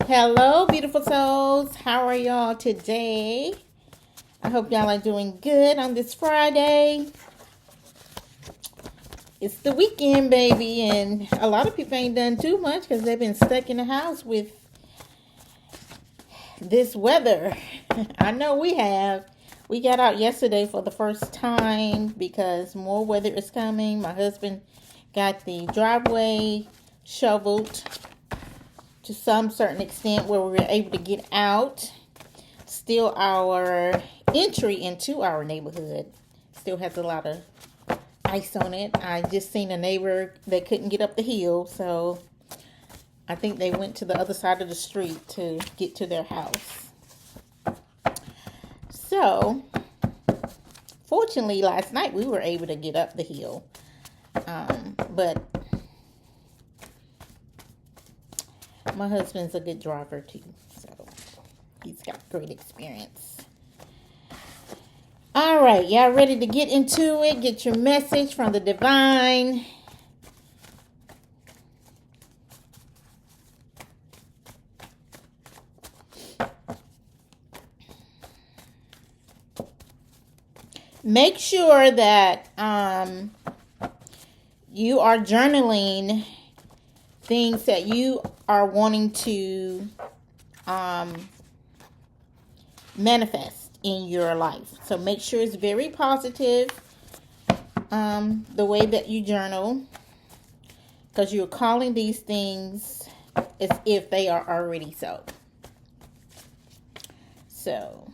Hello, beautiful souls. How are y'all today? I hope y'all are doing good on this Friday. It's the weekend, baby, and a lot of people ain't done too much because they've been stuck in the house with this weather. I know we have. We got out yesterday for the first time because more weather is coming. My husband got the driveway shoveled to some certain extent where we were able to get out. Still, our entry into our neighborhood still has a lot of ice on it. I just seen a neighbor that couldn't get up the hill, so I think they went to the other side of the street to get to their house. So, fortunately, last night we were able to get up the hill, but my husband's a good driver too, so he's got great experience. All right, y'all ready to get into it? Get your message from the divine. Make sure that you are journaling things that you are wanting to manifest in your life. So make sure it's very positive, the way that you journal, because you're calling these things as if they are already so. So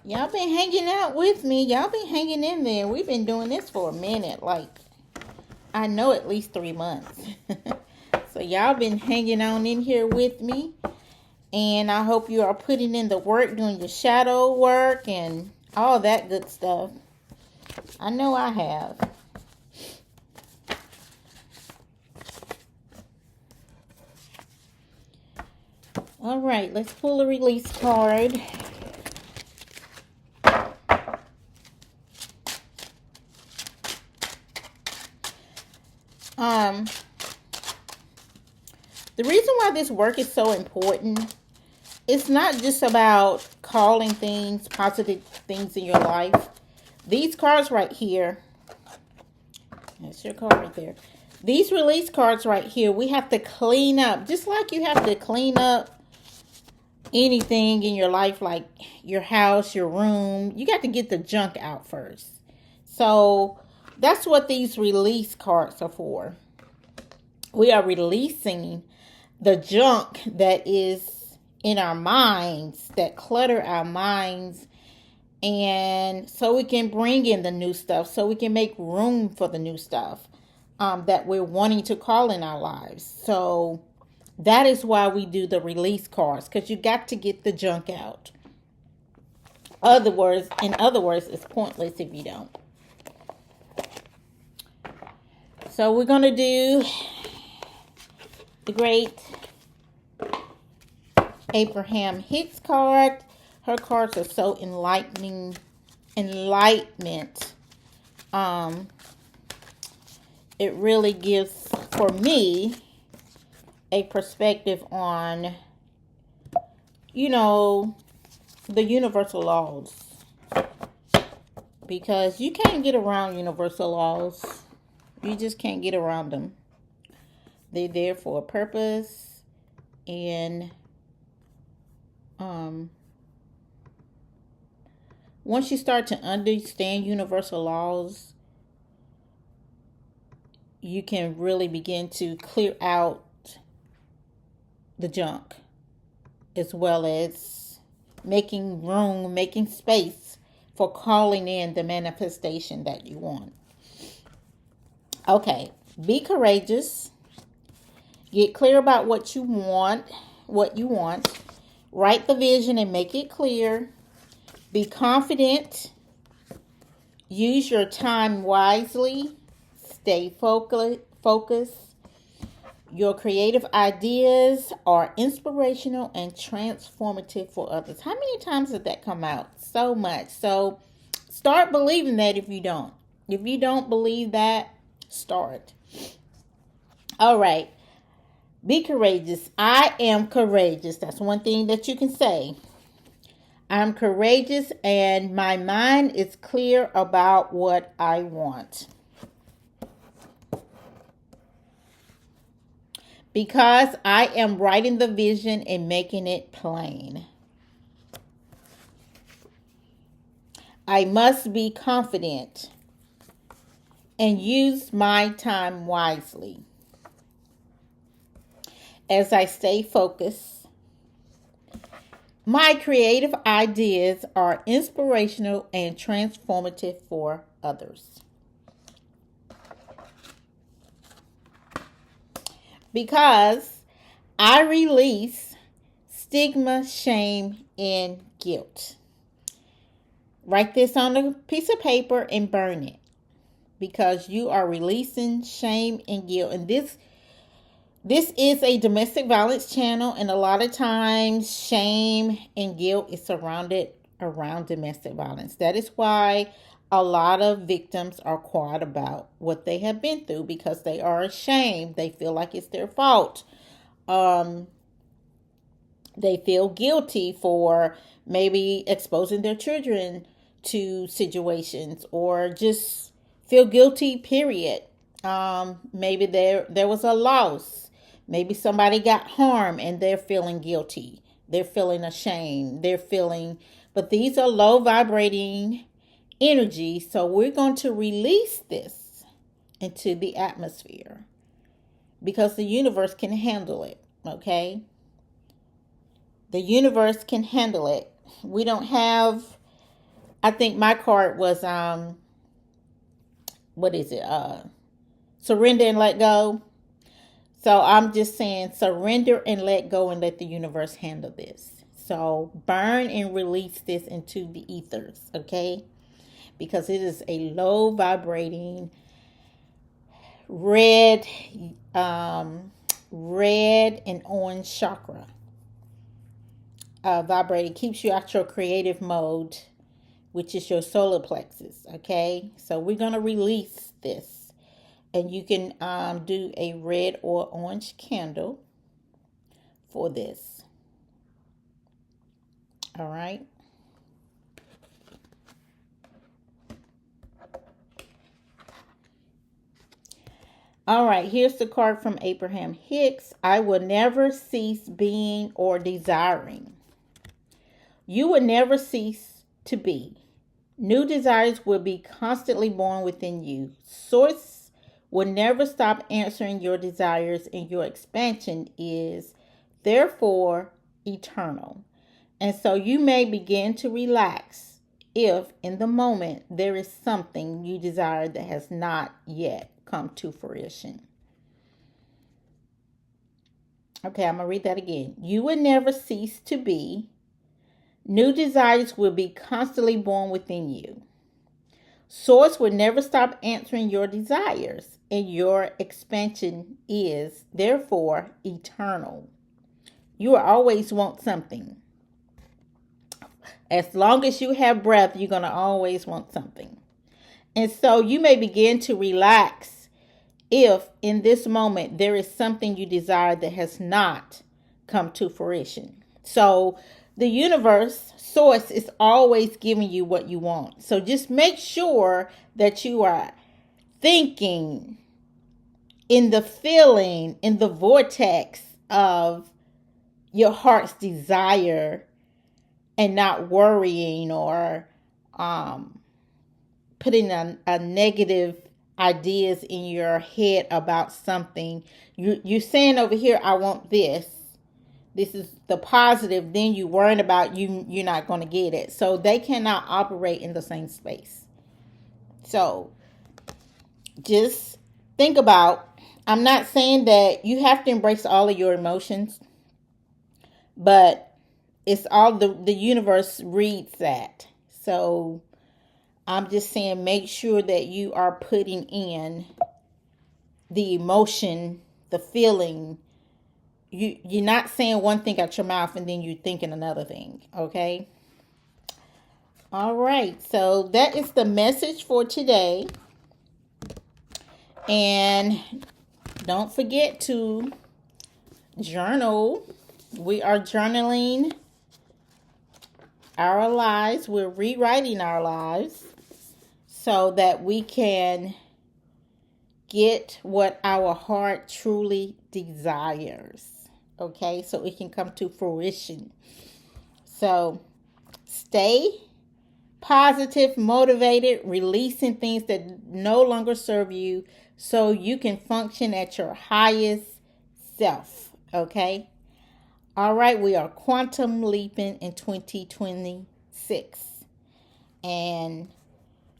y'all been hanging out with me. Y'all been hanging in there. We've been doing this for a minute. Like, I know at least 3 months. So y'all been hanging on in here with me. And I hope you are putting in the work, doing your shadow work and all that good stuff. I know I have. All right, let's pull a release card. The reason why this work is so important, it's not just about calling things, positive things in your life. These cards right here, that's your card right there. These release cards right here, we have to clean up. Just like you have to clean up anything in your life, like your house, your room. You got to get the junk out first. So that's what these release cards are for. We are releasing the junk that is in our minds, that clutter our minds, and so we can bring in the new stuff, so we can make room for the new stuff that we're wanting to call in our lives. So that is why we do the release cards, because you got to get the junk out. In other words, it's pointless if you don't. So we're going to do the great Abraham Hicks card. Her cards are so enlightening. Enlightenment. It really gives, for me, a perspective on, the universal laws. Because you can't get around universal laws. You just can't get around them. They're there for a purpose. And once you start to understand universal laws, you can really begin to clear out the junk, as well as making room, making space for calling in the manifestation that you want. Okay, be courageous. Get clear about what you want. Write the vision and make it clear. Be confident. Use your time wisely. stay focused. Your creative ideas are inspirational and transformative for others. How many times did that come out? So much. So start believing that if you don't. If you don't believe that, start. All right. Be courageous. I am courageous. That's one thing that you can say. I'm courageous and my mind is clear about what I want. Because I am writing the vision and making it plain. I must be confident and use my time wisely. As I stay focused, my creative ideas are inspirational and transformative for others. Because I release stigma, shame, and guilt. Write this on a piece of paper and burn it. Because you are releasing shame and guilt. And this is a domestic violence channel, and a lot of times shame and guilt is surrounded around domestic violence. That is why a lot of victims are quiet about what they have been through, because they are ashamed. They feel like it's their fault. They feel guilty for maybe exposing their children to situations, or just feel guilty, period. Maybe there was a loss. Maybe somebody got harmed and they're feeling guilty. They're feeling ashamed. But these are low vibrating energy. So we're going to release this into the atmosphere because the universe can handle it. Okay? The universe can handle it. We don't have, I think my card was, surrender and let go. So I'm just saying surrender and let go and let the universe handle this. So burn and release this into the ethers, okay? Because it is a low vibrating red and orange chakra. Vibrating keeps you out your creative mode, which is your solar plexus, okay? So we're going to release this. And you can do a red or orange candle for this. All right. All right, here's the card from Abraham Hicks. I will never cease being or desiring. You will never cease to be. New desires will be constantly born within you. Source will never stop answering your desires, and your expansion is therefore eternal. And so you may begin to relax if in the moment there is something you desire that has not yet come to fruition. Okay, I'm going to read that again. You will never cease to be. New desires will be constantly born within you. Source will never stop answering your desires, and your expansion is, therefore, eternal. You will always want something. As long as you have breath, you're going to always want something. And so you may begin to relax if in this moment there is something you desire that has not come to fruition. So the universe, source, is always giving you what you want. So just make sure that you are thinking in the feeling, in the vortex of your heart's desire, and not worrying or putting a negative ideas in your head about something. You're saying over here, I want this. This is the positive. Then you worrying about you're not going to get it. So they cannot operate in the same space. So just think about, I'm not saying that you have to embrace all of your emotions, but it's all the universe reads that. So I'm just saying make sure that you are putting in the emotion, the feeling. You're not saying one thing out your mouth and then you're thinking another thing, okay? All right, so that is the message for today. And don't forget to journal. We are journaling our lives. We're rewriting our lives so that we can get what our heart truly desires. Okay, so it can come to fruition. So stay positive, motivated, releasing things that no longer serve you so you can function at your highest self. Okay? All right, we are quantum leaping in 2026. And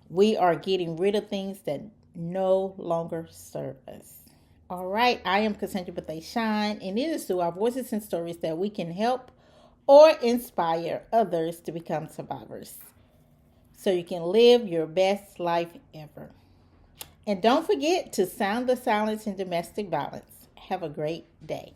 we are getting rid of things that no longer serve us. All right, I am Cassandra, but they shine, and it is through our voices and stories that we can help or inspire others to become survivors so you can live your best life ever. And don't forget to sound the silence in domestic violence. Have a great day.